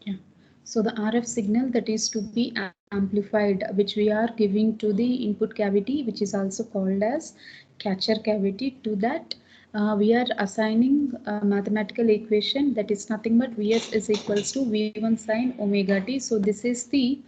Yeah. So the RF signal that is to be amplified, which we are giving to the input cavity, which is also called as catcher cavity, to that we are assigning a mathematical equation that is nothing but Vs is equals to V1 sine omega t. So this is the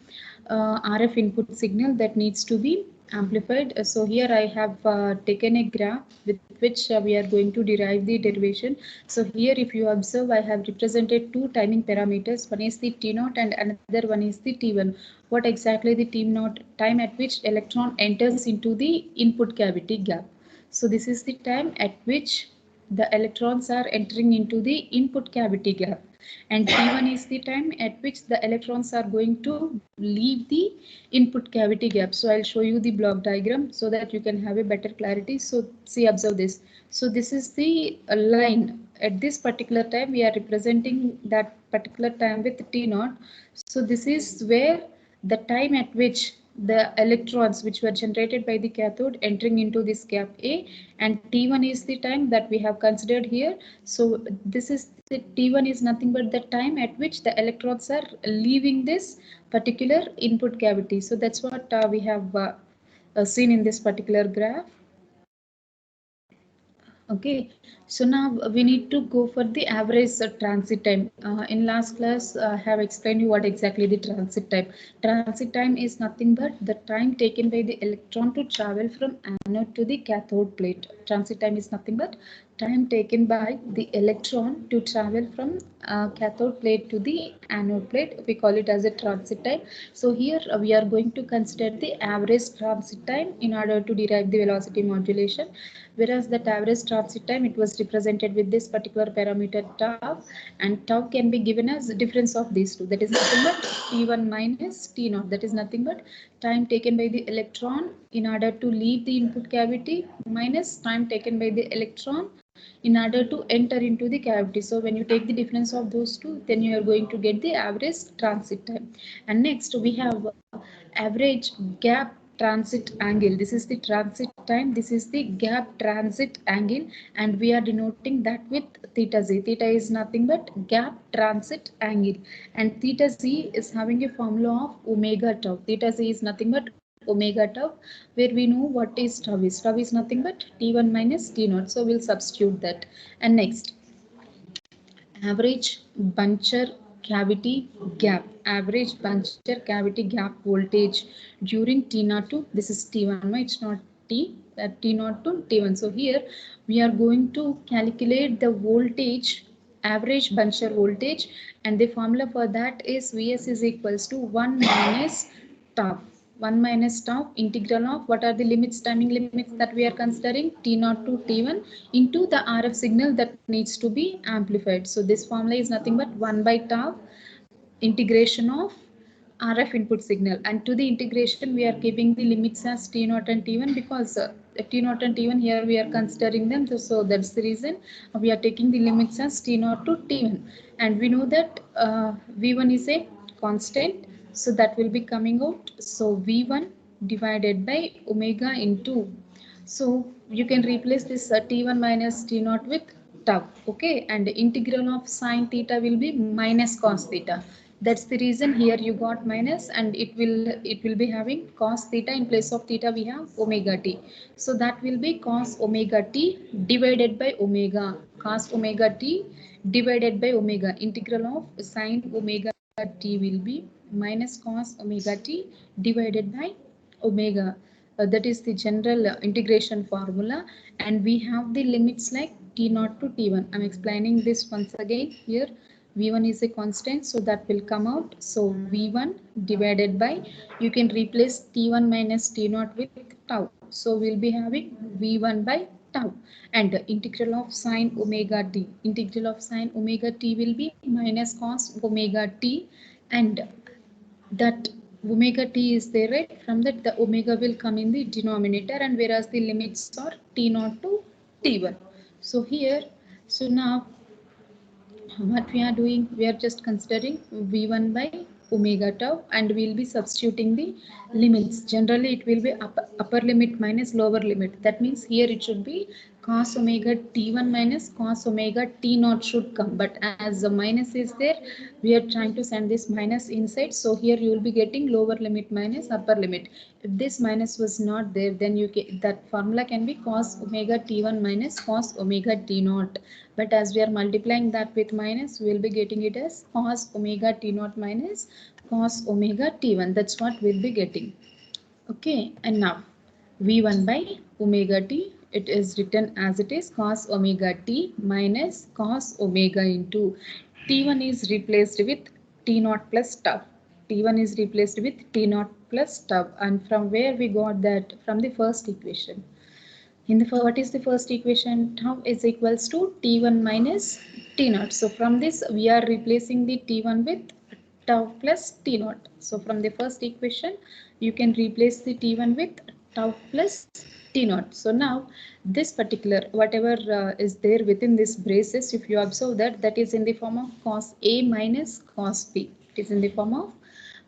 RF input signal that needs to be amplified. So here I have taken a graph with which we are going to derive the derivation. So here if you observe, I have represented two timing parameters. One is the T naught and another one is the T1. What exactly the T naught? Time at which electron enters into the input cavity gap. So this is the time at which the electrons are entering into the input cavity gap, and T1 is the time at which the electrons are going to leave the input cavity gap. So I'll show you the block diagram so that you can have a better clarity. So see, observe this. So this is the line. At this particular time we are representing that particular time with T naught. So this is where the time at which the electrons which were generated by the cathode entering into this gap A, and T1 is the time that we have considered here. So this is the T1 is nothing but the time at which the electrons are leaving this particular input cavity. So that's what we have seen in this particular graph. Okay, so now we need to go for the average transit time. In last class, I have explained you what exactly the transit time. Transit time is nothing but the time taken by the electron to travel from anode to the cathode plate. Transit time is nothing but time taken by the electron to travel from cathode plate to the anode plate. We call it as a transit time. So here we are going to consider the average transit time in order to derive the velocity modulation, whereas that average transit time, it was represented with this particular parameter tau, and tau can be given as difference of these two, that is nothing but T1 minus T naught, that is nothing but time taken by the electron in order to leave the input cavity minus time taken by the electron in order to enter into the cavity. So when you take the difference of those two, then you are going to get the average transit time. And next we have average gap transit angle. This is the transit time, this is the gap transit angle, and we are denoting that with theta z. Theta is nothing but gap transit angle, and theta z is having a formula of omega tau. Theta z is nothing but omega tau, where we know what is tau is. Tau is nothing but T1 minus T naught, so we'll substitute that. And next, average buncher cavity gap, average buncher cavity gap voltage during T naught to, this is T1, no, it's not T naught to T1. So here we are going to calculate the voltage, average buncher voltage, and the formula for that is Vs is equals to 1 minus tau. 1 minus tau integral of what are the limits, timing limits that we are considering, T0 to T1 into the RF signal that needs to be amplified. So this formula is nothing but 1 by tau integration of RF input signal, and to the integration we are keeping the limits as T0 and T1 because T0 and T1 here we are considering them, so that's the reason we are taking the limits as T0 to T1. And we know that V1 is a constant, so that will be coming out, so V1 divided by omega into, so you can replace this T1 minus T0 with tau, okay, and the integral of sine theta will be minus cos theta. That's the reason here you got minus, and it will be having cos theta. In place of theta we have omega t, so that will be cos omega t divided by omega, cos omega t divided by omega. Integral of sine omega t will be minus cos omega t divided by omega. That is the general integration formula, and we have the limits like T0 to T1. I'm explaining this once again here. V1 is a constant, so that will come out. So V1 divided by, you can replace T1 minus T0 with tau. So we'll be having V1 by tau, and the integral of sine omega t. Integral of sine omega t will be minus cos omega t, and that omega t is there, right? From that the omega will come in the denominator, and whereas the limits are T0 to T1. So here, so now what we are doing, we are just considering V1 by omega tau, and we will be substituting the limits. Generally it will be upper limit minus lower limit. That means here it should be cos omega t1 minus cos omega t naught should come, but as the minus is there, we are trying to send this minus inside, so here you will be getting lower limit minus upper limit. If this minus was not there, then you get that formula can be cos omega t1 minus cos omega t naught, but as we are multiplying that with minus, we will be getting it as cos omega t naught minus cos omega t1. That's what we'll be getting. Okay, and now v1 by omega t, it is written as it is cos omega t minus cos omega into t1 is replaced with t naught plus tau. T1 is replaced with t naught plus tau, and from where we got that? From the first equation. In the what is the first equation? Tau is equals to t1 minus t naught. So from this we are replacing the t1 with tau plus t naught. So from the first equation you can replace the t1 with tau plus t naught. So now this particular whatever is there within this braces, if you observe that, that is in the form of cos a minus cos b. It is in the form of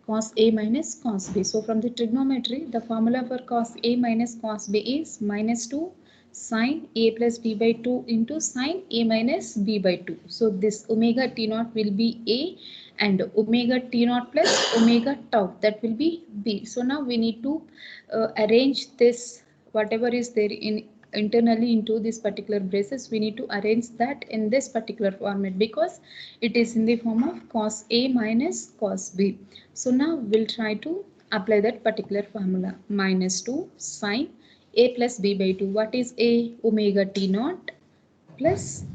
cos a minus cos b. So from the trigonometry, the formula for cos a minus cos b is minus 2 sine a plus b by 2 into sine a minus b by 2. So this omega t naught will be a, and omega t naught plus omega tau, that will be b. So now we need to arrange this whatever is there in internally into this particular braces. We need to arrange that in this particular format because it is in the form of cos a minus cos b. So now we'll try to apply that particular formula. Minus 2 sine a plus b by 2. What is a? Omega t naught plus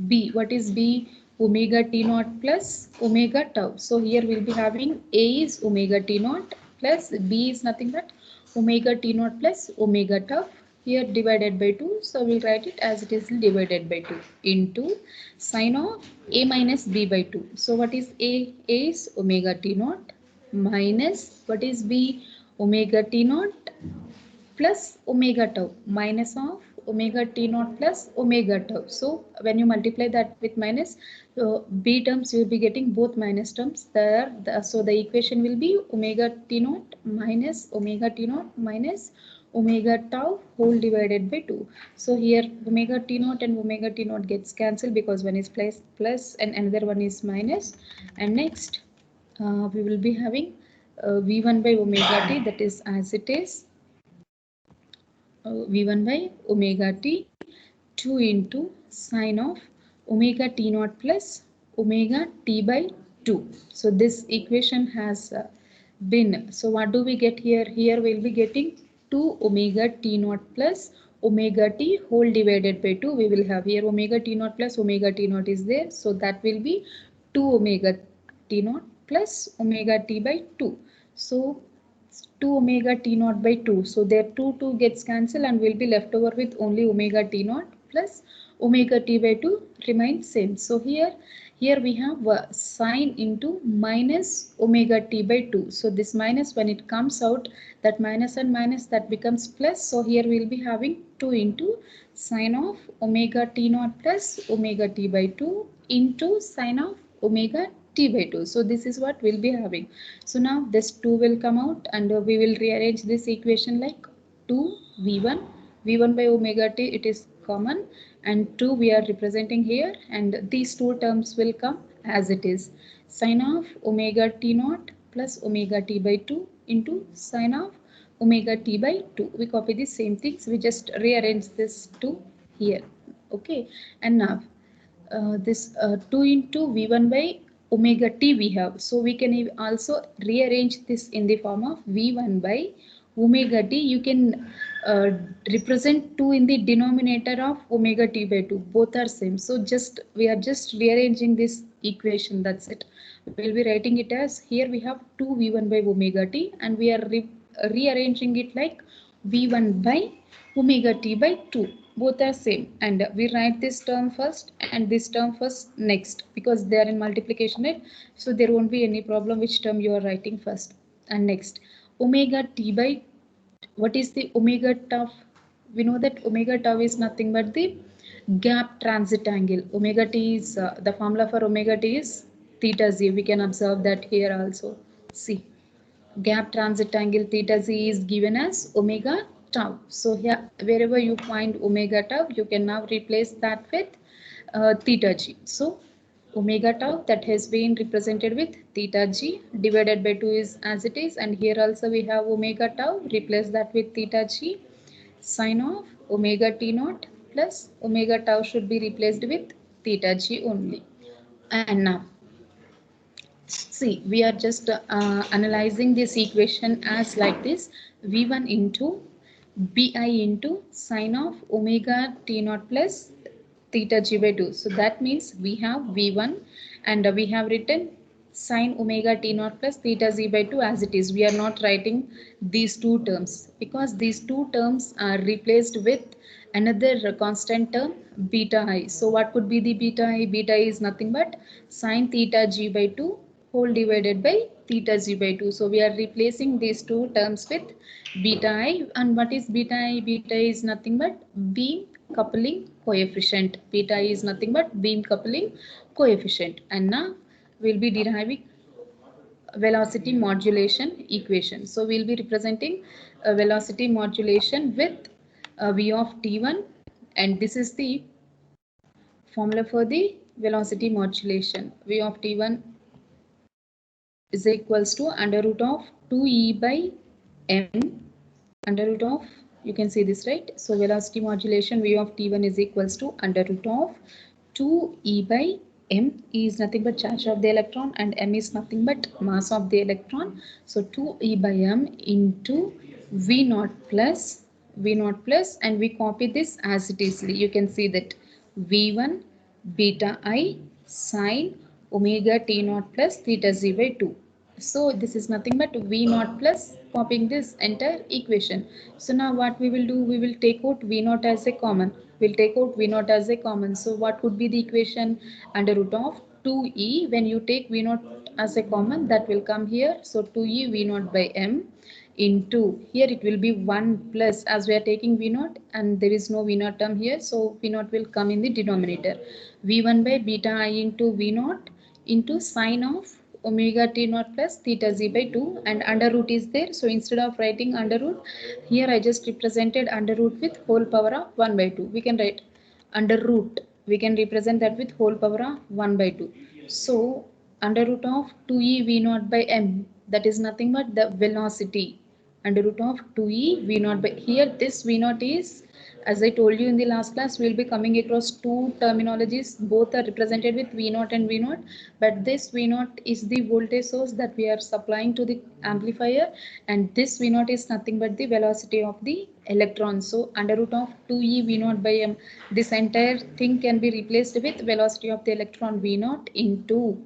b. What is b? Omega t naught plus omega tau. So here we'll be having a is omega t naught plus b is nothing but omega t naught plus omega tau. Here divided by 2. So we'll write it as it is divided by 2 into sine of a minus b by 2. So what is a? A is omega t naught minus what is b? Omega t naught plus omega tau minus of omega t naught plus omega tau. So when you multiply that with minus, b terms you will be getting both minus terms there. So the equation will be omega t naught minus omega t naught minus omega tau whole divided by 2. So here omega t naught and omega t naught gets cancelled because one is plus and another one is minus. And next we will be having v1 by omega t, that is as it is v1 by omega t 2 into sine of omega t naught plus omega t by 2. So this equation has been, so what do we get here? Here we will be getting 2 omega t naught plus omega t whole divided by 2. We will have here omega t naught plus omega t naught is there. So that will be 2 omega t naught plus omega t by 2. So 2 omega t naught by 2. So there 2 gets cancelled and will be left over with only omega t naught plus omega t by 2 remains same. So here we have sine into minus omega t by 2. So this minus, when it comes out, that minus and minus, that becomes plus. So here we will be having 2 into sine of omega t naught plus omega t by 2 into sine of omega t by 2. So this is what we'll be having. So now this 2 will come out and we will rearrange this equation like 2 v1 by omega t, it is common, and 2 we are representing here, and these two terms will come as it is sine of omega t naught plus omega t by 2 into sine of omega t by 2. We copy the same things, we just rearrange this 2 here. Okay, and now this 2 into v1 by omega t we have. So we can also rearrange this in the form of v1 by omega t. You can represent 2 in the denominator of omega t by 2. Both are same. So we are just rearranging this equation. That's it. We will be writing it as, here we have 2 v1 by omega t and we are rearranging it like v1 by omega t by 2. Both are same, and we write this term first and this term first next because they are in multiplication, right? So there won't be any problem which term you are writing first and next. Omega t by, what is the omega tau? We know that omega tau is nothing but the gap transit angle. Omega t is the formula for omega t is theta z. We can observe that here also. See, gap transit angle theta z is given as omega tau. So here, wherever you find omega tau, you can now replace that with theta g. So omega tau that has been represented with theta g divided by 2 is as it is, and here also we have omega tau, replace that with theta g, sine of omega t naught plus omega tau should be replaced with theta g only. And now see, we are just analyzing this equation as like this: v1 into bi into sine of omega t naught plus theta g by 2. So that means we have v1 and we have written sine omega t naught plus theta z by 2 as it is. We are not writing these two terms because these two terms are replaced with another constant term beta I. So what could be the beta I? Beta I is nothing but sine theta g by 2 whole divided by theta g by 2. So we are replacing these two terms with beta I. And what is beta I? Beta I is nothing but beam coupling coefficient. Beta I is nothing but beam coupling coefficient. And now we'll be deriving velocity modulation equation. So we'll be representing a velocity modulation with v of t1, and this is the formula for the velocity modulation. V of t1 is equals to under root of 2e by m, under root of, you can see this, right? So velocity modulation v of t1 is equals to under root of 2e by m. E is nothing but charge of the electron and m is nothing but mass of the electron. So 2e by m into v naught plus and we copy this as it is. You can see that v1 beta I sine omega t naught plus theta z by 2. So this is nothing but v naught plus copying this entire equation. So now what we will do, we will take out v naught as a common. We'll take out v naught as a common. So what could be the equation? Under root of 2e. When you take v naught as a common, that will come here. So 2e v naught by m into, here it will be 1 plus, as we are taking v naught and there is no v naught term here, so v naught will come in the denominator. v1 by beta I into v naught into sine of omega t naught plus theta z by 2, and under root is there, so instead of writing under root, here I just represented under root with whole power of 1 by 2. We can write under root, we can represent that with whole power of 1 by 2. So under root of 2e v naught by m, that is nothing but the velocity, under root of 2e v naught by, here this v naught is, as I told you in the last class, we will be coming across two terminologies. Both are represented with V naught and V naught, but this V naught is the voltage source that we are supplying to the amplifier, and this V naught is nothing but the velocity of the electron. So under root of 2e V naught by m, this entire thing can be replaced with velocity of the electron V naught into,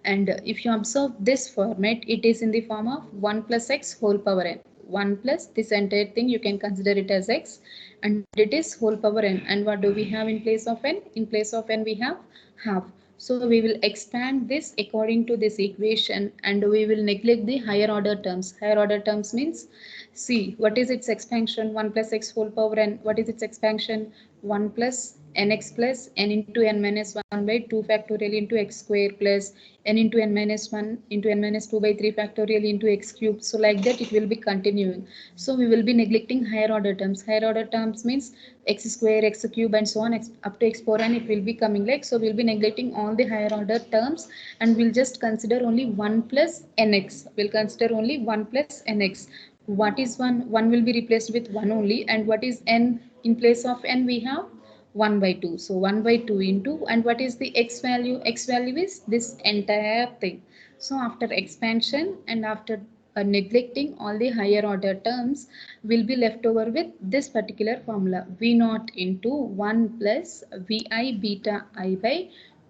and if you observe this format, it is in the form of 1 plus x whole power n. 1 plus this entire thing, you can consider it as x, and it is whole power n. And what do we have in place of n? In place of n we have half. So we will expand this according to this equation, and we will neglect the higher order terms. Higher order terms means, see, what is its expansion? 1 plus x whole power n. What is its expansion? 1 plus nx plus n into n minus 1 by 2 factorial into x square plus n into n minus 1 into n minus 2 by 3 factorial into x cube. So like that it will be continuing. So we will be neglecting higher order terms. Higher order terms means x square, x cube and so on up to x power n, it will be coming like. So we'll be neglecting all the higher order terms and we'll just consider only 1 plus nx. We'll consider only 1 plus nx. What is 1? 1 will be replaced with 1 only, and what is n? In place of n we have 1 by 2. So 1 by 2 into, and what is the x value? X value is this entire thing. So after expansion and after neglecting all the higher order terms, will be left over with this particular formula: v naught into 1 plus vi beta I by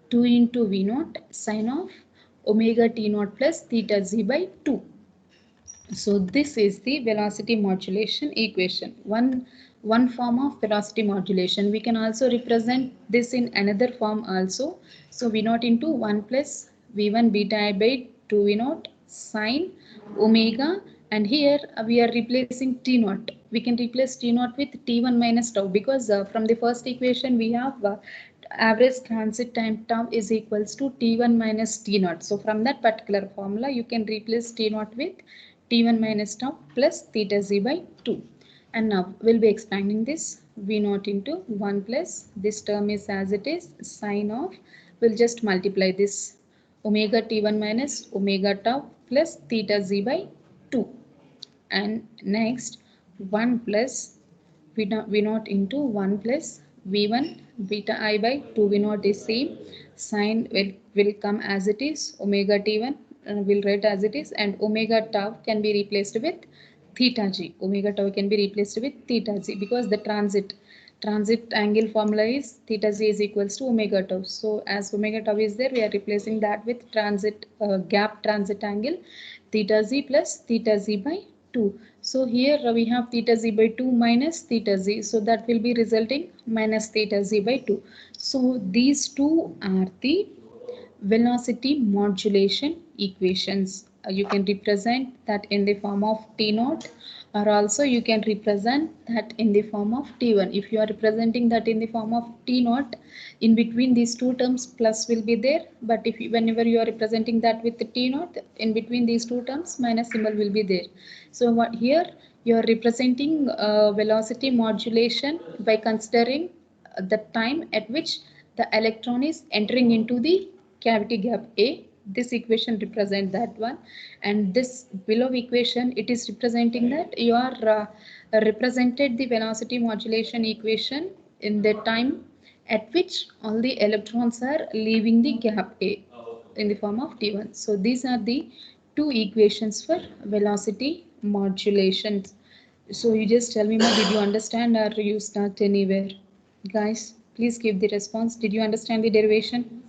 2 into v naught sine of omega t naught plus theta z by 2. So this is the velocity modulation equation. One form of velocity modulation. We can also represent this in another form also. So v naught into 1 plus v1 beta I by 2 v naught sine omega, and here we are replacing t naught. We can replace t naught with t1 minus tau, because from the first equation we have average transit time tau is equals to t1 minus t naught. So from that particular formula you can replace t naught with t1 minus tau plus theta z by 2. And now we'll be expanding this v naught into 1 plus this term is as it is sine of, we'll just multiply this omega t1 minus omega tau plus theta z by 2. And next 1 plus v naught into 1 plus v1 beta I by 2 v naught is same, sine will come as it is, omega t1 will write as it is, and omega tau can be replaced with theta g. Omega tau can be replaced with theta g because the transit angle formula is theta z is equals to omega tau. So as omega tau is there, we are replacing that with transit gap transit angle theta z plus theta z by 2. So here we have theta z by 2 minus theta z. So that will be resulting minus theta z by 2. So these two are the velocity modulation equations. You can represent that in the form of T naught, or also you can represent that in the form of T1. If you are representing that in the form of T naught, in between these two terms plus will be there, but if you, whenever you are representing that with the T naught, in between these two terms minus symbol will be there. So what here you are representing velocity modulation by considering the time at which the electron is entering into the cavity gap A. This equation represent that one, and this below equation it is representing that you are represented the velocity modulation equation in the time at which all the electrons are leaving the gap A in the form of T1. So these are the two equations for velocity modulation. So you just tell me more, did you understand or you start anywhere? Guys, please give the response. Did you understand the derivation?